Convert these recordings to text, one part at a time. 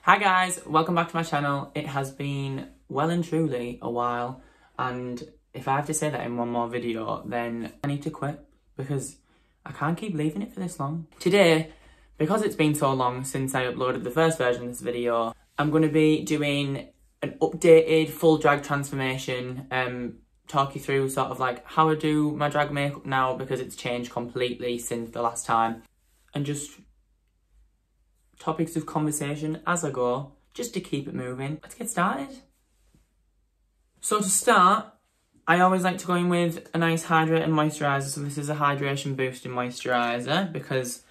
Hi guys, welcome back to my channel. It has been well and truly a while, and if I have to say that in one more video, then I need to quit because I can't keep leaving it for this long. Today, because it's been so long since I uploaded the first version of this video, I'm going to be doing an updated full drag transformation, talk you through sort of like how I do my drag makeup now because it's changed completely since the last time, and just topics of conversation as I go, just to keep it moving. Let's get started. So to start, I always like to go in with a nice hydrating moisturiser. So this is a hydration boosting moisturiser because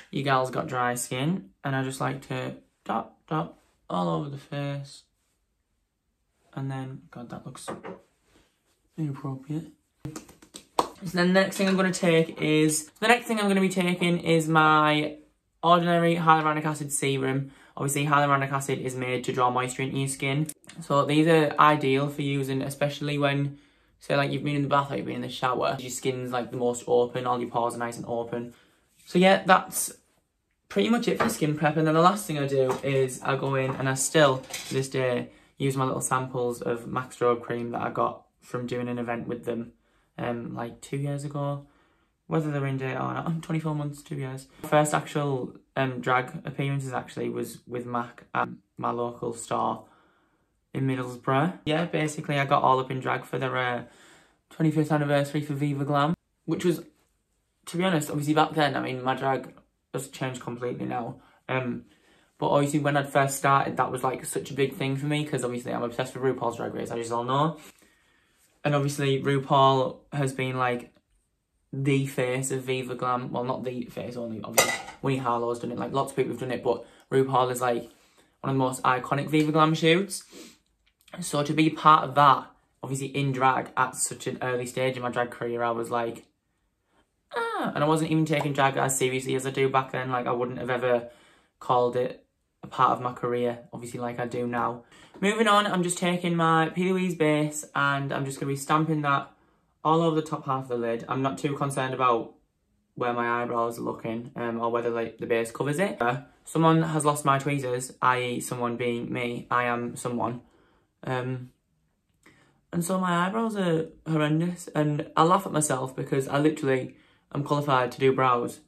you gals got dry skin, and I just like to dot all over the face. And then, God, that looks inappropriate. So then the next thing I'm going to take is, my ordinary hyaluronic acid serum. Obviously, hyaluronic acid is made to draw moisture into your skin. So these are ideal for using, especially when, say, like you've been in the bath or you've been in the shower. Your skin's like the most open, all your pores are nice and open. So yeah, that's pretty much it for skin prep. And then the last thing I do is I go in and I still, to this day, use my little samples of MAC strobe cream that I got from doing an event with them like 2 years ago. Whether they're in date or not, 24 months, 2 years. My first actual drag appearances actually was with MAC at my local store in Middlesbrough. Yeah, basically I got all up in drag for their 25th anniversary for Viva Glam, which was, to be honest, obviously back then, I mean, my drag has changed completely now. But obviously when I'd first started, that was like such a big thing for me because obviously I'm obsessed with RuPaul's Drag Race, as you all know. And obviously RuPaul has been like the face of Viva Glam. Well, not the face only, obviously. Winnie Harlow's done it, like lots of people have done it, but RuPaul is like one of the most iconic Viva Glam shoots. So to be part of that, obviously in drag at such an early stage in my drag career, I was like, and I wasn't even taking drag as seriously as I do back then. Like I wouldn't have ever called it a part of my career, obviously, like I do now. Moving on, I'm just taking my P. Louise base and I'm just going to be stamping that all over the top half of the lid. I'm not too concerned about where my eyebrows are looking or whether like the base covers it. Someone has lost my tweezers, i.e. someone being me. I am someone. And so my eyebrows are horrendous, and I laugh at myself because I literally am qualified to do brows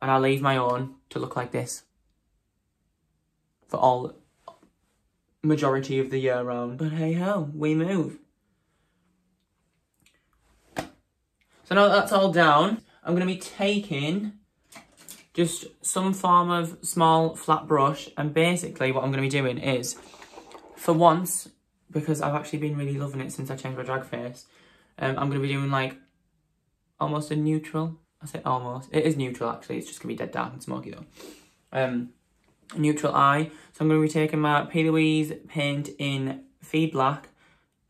and I leave my own to look like this for all majority of the year round. But hey ho, we move. So now that's all down, I'm going to be taking just some form of small flat brush, and basically what I'm going to be doing is, for once, because I've actually been really loving it since I changed my drag face, I'm going to be doing like almost a neutral. I say almost, it is neutral actually, it's just going to be dead dark and smoky though. A neutral eye. So I'm going to be taking my P. Louise paint in Feed Black,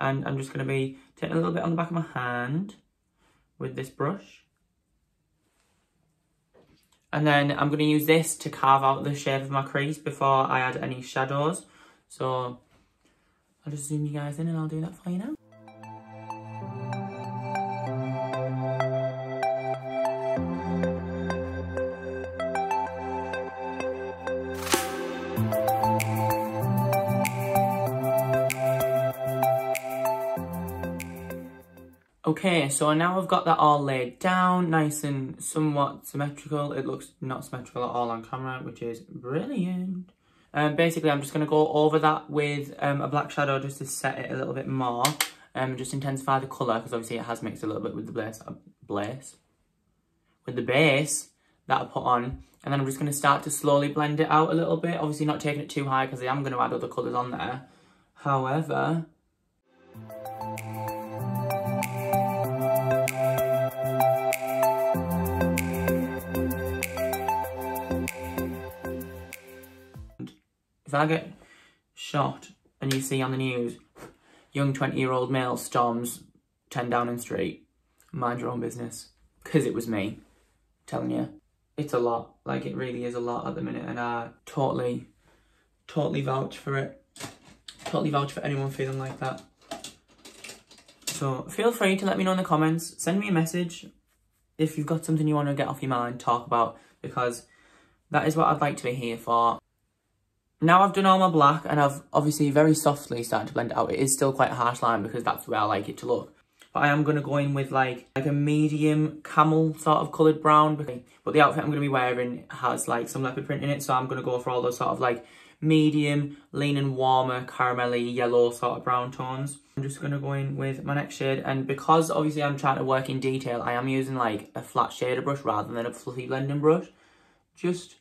and I'm just going to be taking a little bit on the back of my hand with this brush. And then I'm going to use this to carve out the shape of my crease before I add any shadows. So I'll just zoom you guys in and I'll do that for you now. Okay, so now I've got that all laid down, nice and somewhat symmetrical. It looks not symmetrical at all on camera, which is brilliant. Basically, I'm just going to go over that with a black shadow just to set it a little bit more. Just intensify the colour, because obviously it has mixed a little bit with the base that I put on. And then I'm just going to start to slowly blend it out a little bit. Obviously not taking it too high, because I am going to add other colours on there. However, if I get shot and you see on the news, young 20-year-old male storms 10 Downing Street, mind your own business. Because it was me. I'm telling you. It's a lot. Like, it really is a lot at the minute, and I totally vouch for it. Totally vouch for anyone feeling like that. So feel free to let me know in the comments. Send me a message if you've got something you want to get off your mind, talk about, because that is what I'd like to be here for. Now I've done all my black and I've obviously very softly started to blend it out. It is still quite a harsh line because that's where I like it to look. But I am going to go in with like a medium camel sort of coloured brown. But the outfit I'm going to be wearing has like some leopard print in it. So I'm going to go for all those sort of like medium, leaning warmer, caramelly, yellow sort of brown tones. I'm just going to go in with my next shade. And because obviously I'm trying to work in detail, I am using like a flat shader brush rather than a fluffy blending brush. Just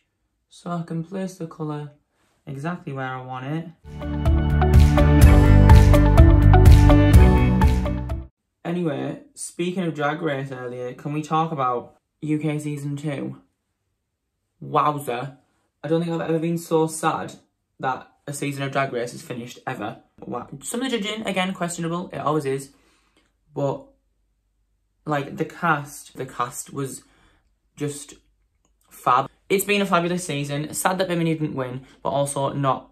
so I can place the colour exactly where I want it. Anyway, speaking of Drag Race earlier, can we talk about UK Season 2? Wowzer. I don't think I've ever been so sad that a season of Drag Race is finished, ever. Wow. Some of the judging, again, questionable. It always is. But, like, the cast was just fab. It's been a fabulous season. Sad that Bimini didn't win, but also not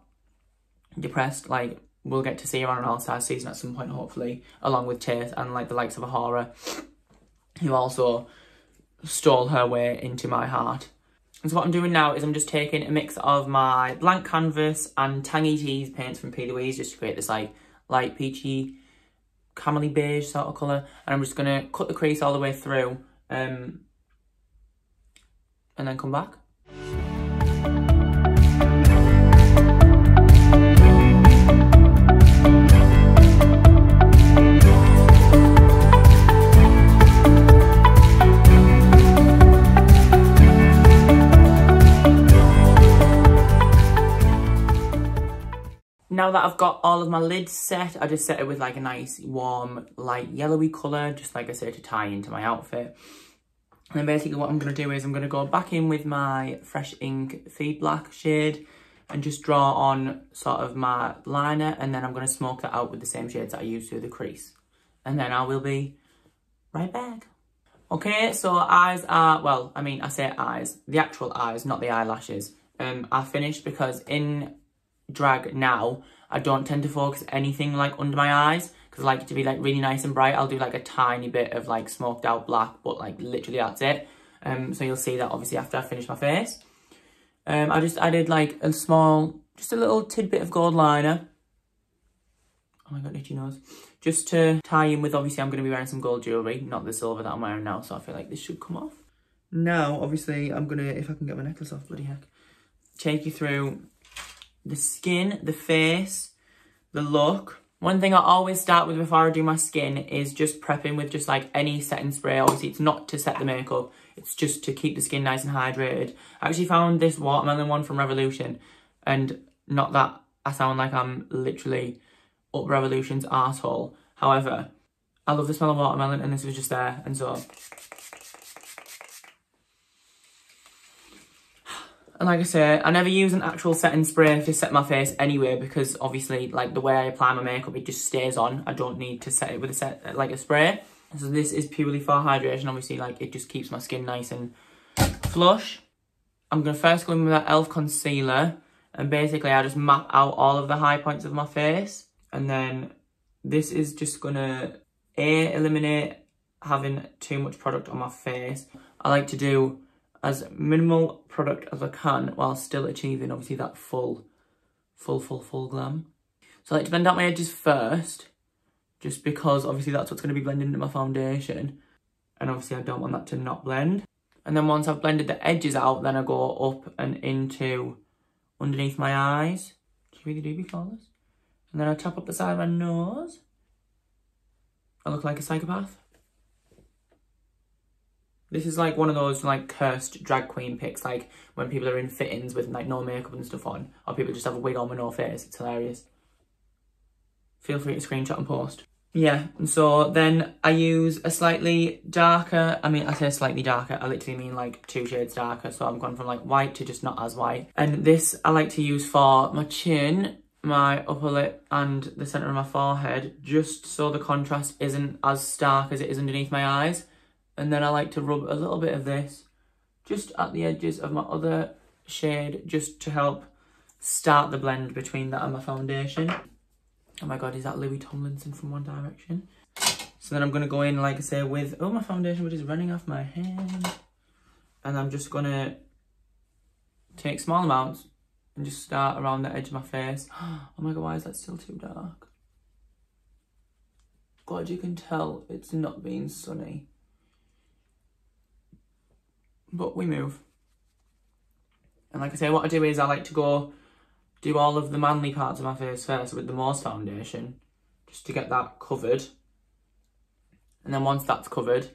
depressed. Like, we'll get to see her on an All-Star season at some point, hopefully, along with Tate and, like, the likes of Ahara, who also stole her way into my heart. And so what I'm doing now is I'm just taking a mix of my blank canvas and Tangy Tees paints from P. Louise just to create this, like, light peachy, camely beige sort of colour. And I'm just going to cut the crease all the way through and then come back. Now that I've got all of my lids set, I just set it with like a nice warm light yellowy colour, just like I said, to tie into my outfit. And then basically what I'm going to do is I'm going to go back in with my Fresh Ink Feed Black shade and just draw on sort of my liner, and then I'm going to smoke that out with the same shades that I used to the crease. And then I will be right back. Okay, so eyes are, well, I mean, I say eyes, the actual eyes, not the eyelashes, are finished because in drag now, I don't tend to focus anything like under my eyes because I like it to be like really nice and bright. I'll do like a tiny bit of like smoked out black, but like literally that's it. So you'll see that obviously after I finish my face. I just added like a small, just a little tidbit of gold liner. Oh my god, itchy nose. Just to tie in with, obviously I'm going to be wearing some gold jewellery, not the silver that I'm wearing now, so I feel like this should come off. Now, obviously, I'm going to, if I can get my necklace off, bloody heck, take you through the skin, the face, the look. One thing I always start with before I do my skin is just prepping with just like any setting spray. Obviously, it's not to set the makeup. It's just to keep the skin nice and hydrated. I actually found this watermelon one from Revolution. And not that I sound like I'm literally up Revolution's arsehole. However, I love the smell of watermelon and this was just there. And so... And like I say, I never use an actual setting spray to set my face anyway because obviously, like, the way I apply my makeup, it just stays on. I don't need to set it with a spray. So this is purely for hydration. Obviously, like, it just keeps my skin nice and flush. I'm going to first go in with that e.l.f. concealer. And basically, I just map out all of the high points of my face. And then this is just going to, eliminate having too much product on my face. I like to do as minimal product as I can while still achieving obviously that full glam. So I like to blend out my edges first, just because obviously that's what's going to be blending into my foundation. And obviously I don't want that to not blend. And then once I've blended the edges out, then I go up and into underneath my eyes. Do you really do be flawless? And then I tap up the side of my nose. I look like a psychopath. This is like one of those like cursed drag queen pics, like when people are in fittings with like no makeup and stuff on, or people just have a wig on with no face. It's hilarious. Feel free to screenshot and post. Yeah, and so then I use a slightly darker, I mean I say slightly darker, I literally mean like 2 shades darker, so I'm going from like white to just not as white. And this I like to use for my chin, my upper lip and the centre of my forehead, just so the contrast isn't as stark as it is underneath my eyes. And then I like to rub a little bit of this just at the edges of my other shade, just to help start the blend between that and my foundation. Oh my god, is that Louis Tomlinson from One Direction? So then I'm going to go in, like I say, with, oh, my foundation, which is running off my hand. And I'm just going to take small amounts and just start around the edge of my face. Oh my god, why is that still too dark? God, you can tell it's not being sunny. But we move. And like I say, what I do is I like to go do all of the manly parts of my face first with the Morse foundation, just to get that covered. And then once that's covered,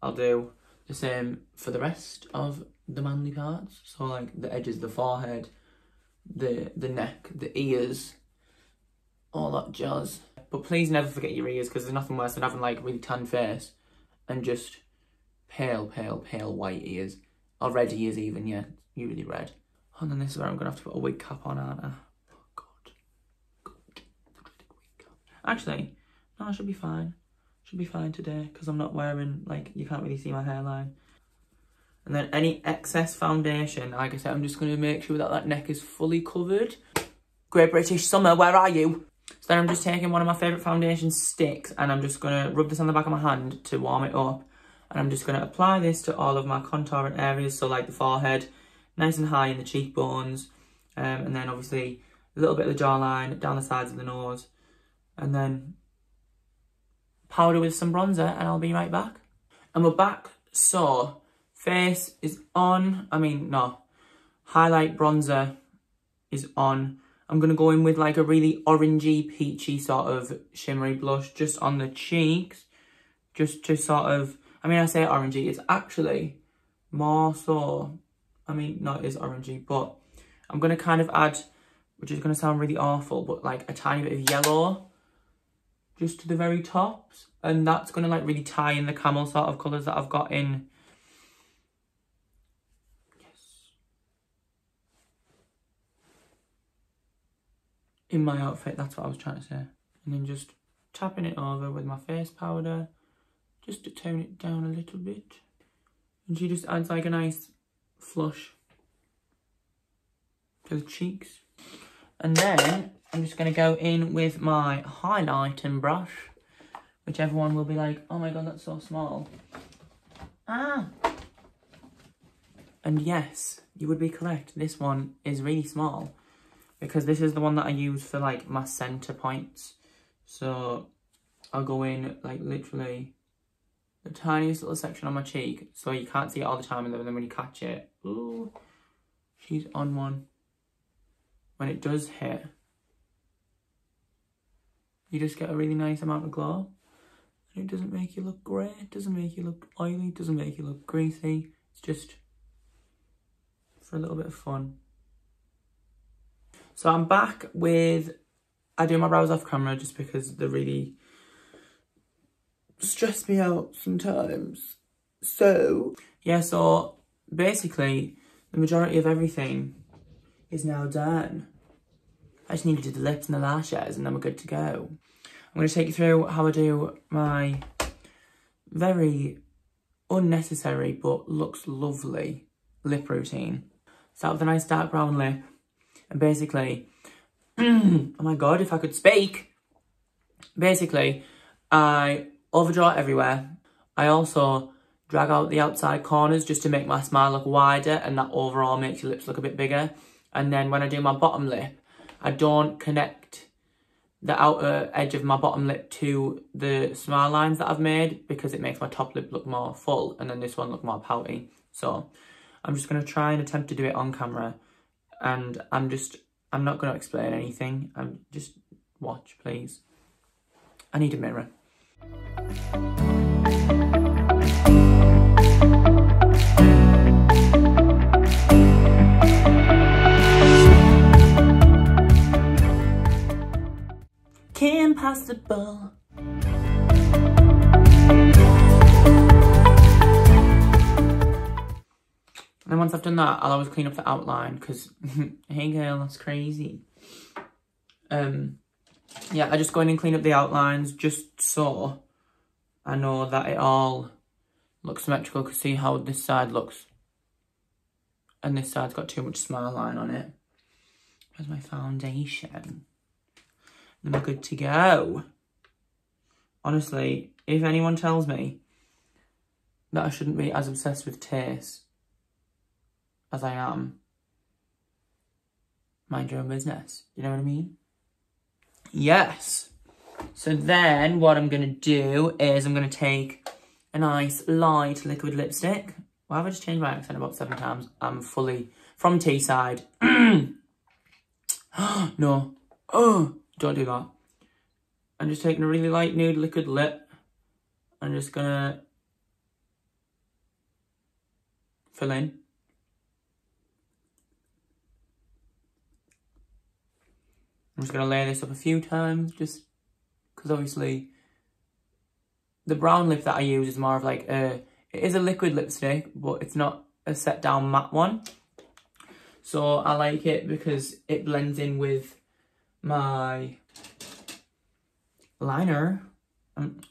I'll do the same for the rest of the manly parts. So like the edges of the forehead, the neck, the ears, all that jazz. But please never forget your ears, because there's nothing worse than having like really tan face and just pale white ears. Or red ears even, yeah, usually red. And then this is where I'm going to have to put a wig cap on, aren't I? Oh god. Actually, no, I should be fine. Should be fine today, because I'm not wearing, like, you can't really see my hairline. And then any excess foundation, like I said, I'm just going to make sure that that neck is fully covered. Great British Summer, where are you? So then I'm just taking one of my favourite foundation sticks, and I'm just going to rub this on the back of my hand to warm it up. And I'm just going to apply this to all of my contouring areas, so like the forehead, nice and high in the cheekbones, and then obviously a little bit of the jawline, down the sides of the nose, and then powder with some bronzer, and I'll be right back. And we're back, so face is on, highlight bronzer is on. I'm going to go in with like a really orangey, peachy sort of shimmery blush just on the cheeks, just to sort of, I say orangey, it's actually more so, no, it is orangey, but I'm going to kind of add, which is going to sound really awful, but like a tiny bit of yellow just to the very tops. And that's going to like really tie in the camel sort of colours that I've got in. Yes. In my outfit, that's what I was trying to say. And then just tapping it over with my face powder, just to tone it down a little bit. And she just adds like a nice flush to the cheeks. And then I'm just going to go in with my highlighting brush, which everyone will be like, oh my god, that's so small. Ah! And yes, you would be correct. This one is really small, because this is the one that I use for like my centre points. So I'll go in like literally the tiniest little section on my cheek, so you can't see it all the time, and then when you catch it, ooh, she's on one. When it does hit, you just get a really nice amount of glow. And it doesn't make you look grey, it doesn't make you look oily, it doesn't make you look greasy. It's just for a little bit of fun. So I'm back with, I do my brows off camera just because they really stress me out sometimes. So, yeah, so basically the majority of everything is now done. I just need to do the lips and the lashes, and then we're good to go. I'm going to take you through how I do my very unnecessary but looks lovely lip routine. Start with a nice dark brown lip, and basically, oh my god, if I could speak. Basically, I overdraw it everywhere. I also drag out the outside corners just to make my smile look wider, and that overall makes your lips look a bit bigger. And then when I do my bottom lip, I don't connect the outer edge of my bottom lip to the smile lines that I've made, because it makes my top lip look more full and then this one look more pouty. So I'm just going to try and attempt to do it on camera, and I'm not going to explain anything. Just watch, please. I need a mirror. Impossible. And then once I've done that, I'll always clean up the outline, because hey girl, that's crazy. Yeah, I just go in and clean up the outlines just so I know that it all looks symmetrical. Because see how this side looks, and this side's got too much smile line on it. Where's my foundation? Then we're good to go. Honestly, if anyone tells me that I shouldn't be as obsessed with taste as I am, mind your own business. You know what I mean? Yes. So then what I'm going to do is I'm going to take a nice light liquid lipstick. Why have I just changed my accent about 7 times? I'm fully from Teesside. No. Oh, don't do that. I'm just taking a really light nude liquid lip. I'm just going to fill in. I'm just going to layer this up a few times, just because obviously the brown lip that I use is more of like it is a liquid lipstick, but it's not a set down matte one. So I like it because it blends in with my liner.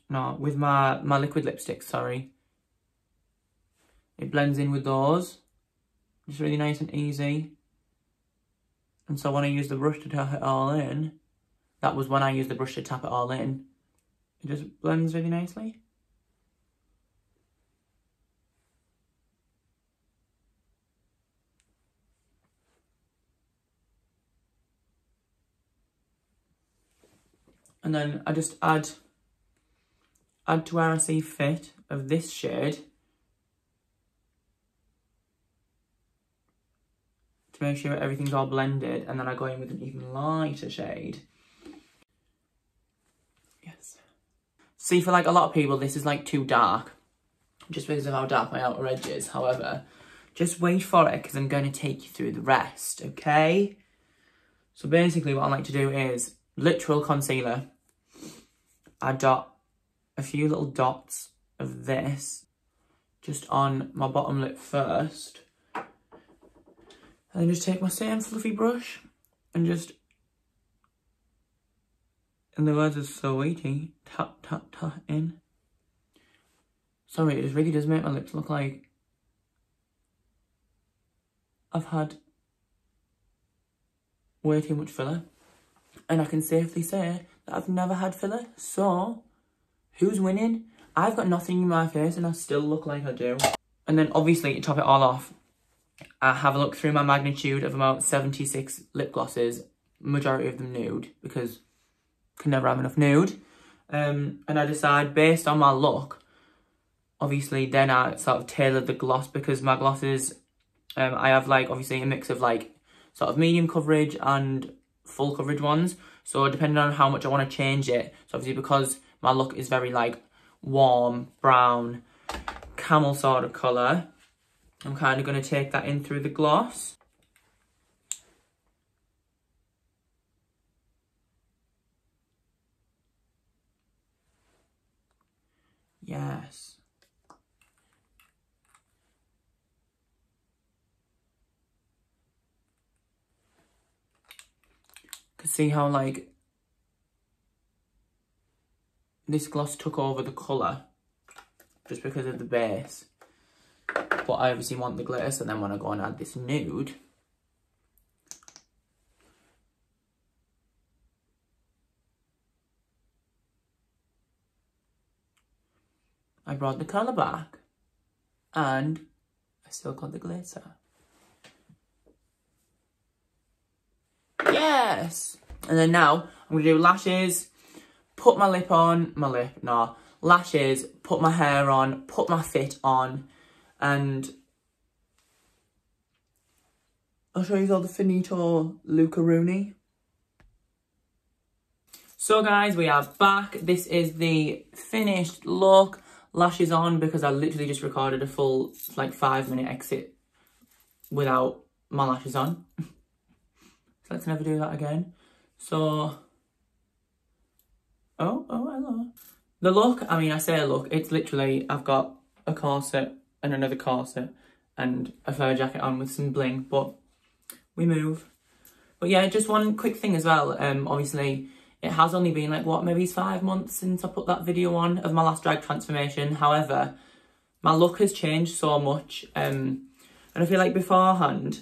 No, with my liquid lipstick, sorry. It blends in with those. It's really nice and easy. And so when I use the brush to tap it all in, that was when I used the brush to tap it all in, it just blends really nicely. And then I just add to where I see fit of this shade to make sure everything's all blended, and then I go in with an even lighter shade. Yes. See, for like a lot of people, this is like too dark, just because of how dark my outer edge is. However, just wait for it, because I'm going to take you through the rest, okay? So basically what I like to do is literal concealer. I dot a few little dots of this just on my bottom lip first. And then just take my same fluffy brush and just, in the words of Sweetie, tap, tap, tap in. Sorry, it really does make my lips look like I've had way too much filler. And I can safely say that I've never had filler. So, who's winning? I've got nothing in my face and I still look like I do. And then obviously, to top it all off, I have a look through my magnitude of about 76 lip glosses, majority of them nude, because I can never have enough nude. And I decide, based on my look, obviously then I sort of tailor the gloss, because my glosses, I have like obviously a mix of like sort of medium coverage and full coverage ones. So depending on how much I want to change it, so obviously because my look is very like warm, brown, camel sort of colour, I'm kind of going to take that in through the gloss. Yes. Can see how like this gloss took over the colour just because of the base. But I obviously want the glitter, so then when I go and add this nude, I brought the colour back and I still got the glitter. Yes! And then now I'm going to do lashes, put my lip on, lashes, put my hair on, put my fit on, and I'll show you all the finito Luca Rooney. So guys, we are back. This is the finished look. Lashes on, because I literally just recorded a full like 5-minute exit without my lashes on. So let's never do that again. So, oh, hello. The look, I mean, I say look, it's literally, I've got a corset and another corset and a fur jacket on with some bling, but we move. But yeah, just one quick thing as well. Obviously, it has only been like, what, maybe 5 months since I put that video on of my last drag transformation. However, my look has changed so much. And I feel like beforehand,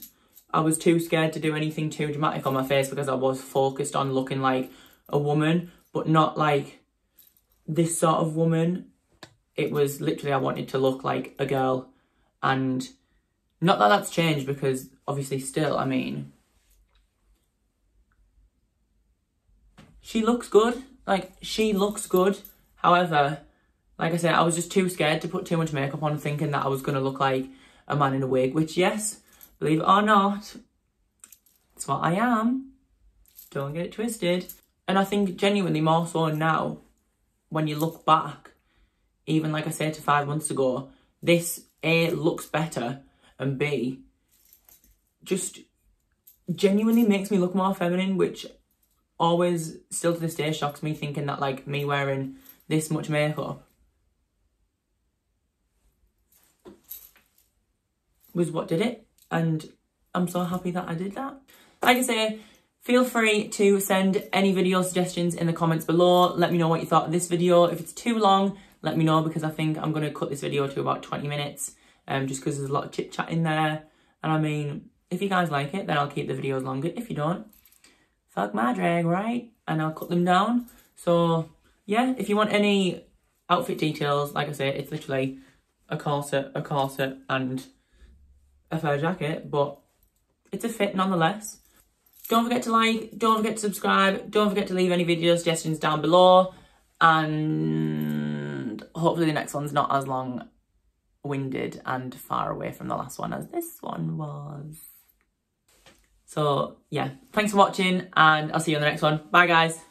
I was too scared to do anything too dramatic on my face because I was focused on looking like a woman, but not like this sort of woman. It was literally, I wanted to look like a girl. And not that that's changed, because obviously still, I mean, she looks good. Like, she looks good. However, like I said, I was just too scared to put too much makeup on, thinking that I was going to look like a man in a wig, which, yes, believe it or not, it's what I am. Don't get it twisted. And I think genuinely more so now, when you look back, even like I said to 5 months ago, this A, looks better, and B, just genuinely makes me look more feminine, which always, still to this day, shocks me, thinking that like me wearing this much makeup was what did it. And I'm so happy that I did that. Like I say, feel free to send any video suggestions in the comments below. Let me know what you thought of this video. If it's too long, let me know, because I think I'm going to cut this video to about 20 minutes, just because there's a lot of chit chat in there. And I mean, if you guys like it, then I'll keep the videos longer. If you don't, fuck my drag, right? And I'll cut them down. So yeah, if you want any outfit details, like I say, it's literally a corset, and a fur jacket, but it's a fit nonetheless. Don't forget to like, don't forget to subscribe, don't forget to leave any video suggestions down below, and hopefully the next one's not as long-winded and far away from the last one as this one was. So yeah, thanks for watching, and I'll see you on the next one. Bye guys.